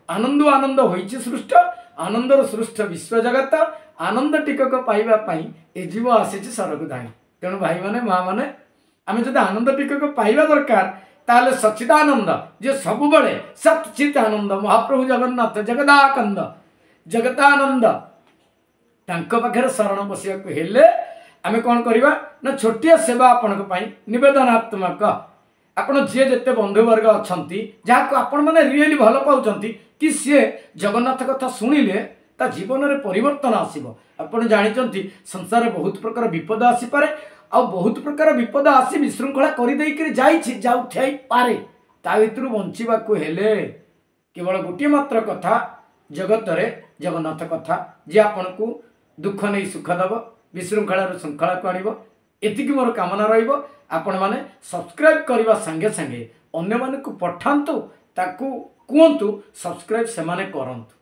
आनंद आनंद होइछि सृष्ट आनंदर सृष्ट विश्व जगत आनंद टिकक पाइबा पई ए जीव आसीछि सरग धाई। तेणु भाई माने माँ माने आम जो आनंद टिकक पाइबा दरकार ताले सच्चिदानंद जे सब बड़े सच्चित आनंद महाप्रभु जगन्नाथ जगदाकंद जगतानंद तांको पाखरे शरण बसियाकु हेले आमे कोन करिबा ना छोटिया सेवा आपनक पई निवेदनात्मक आपण जे जते बंधुवर्ग अछंती जाको आपण माने रियली भल पाउचंती कि सी जगन्नाथ कथा शुणिले ता जीवन में परिवर्तन आसीबो। आपण जानिचंती संसार में बहुत प्रकार विपद आसी पारे आ बहुत प्रकार विपद आसी विशृंखला कर देई जाई जाउथाई पारे ता भितरु बंचिबाकु हेले केवल गोटे मात्र कथा जगत रे जगन्नाथ कथा जे आपण को दुख नहीं सुख दब विशृंखला श्रृंखला को आनिबो एतिकी मोर कामना रहिबो। आपण माने सब्सक्राइब करबा संगे संगे अन्य माने को पठांतु ताकू कहतु सब्सक्राइब से माने करंतु।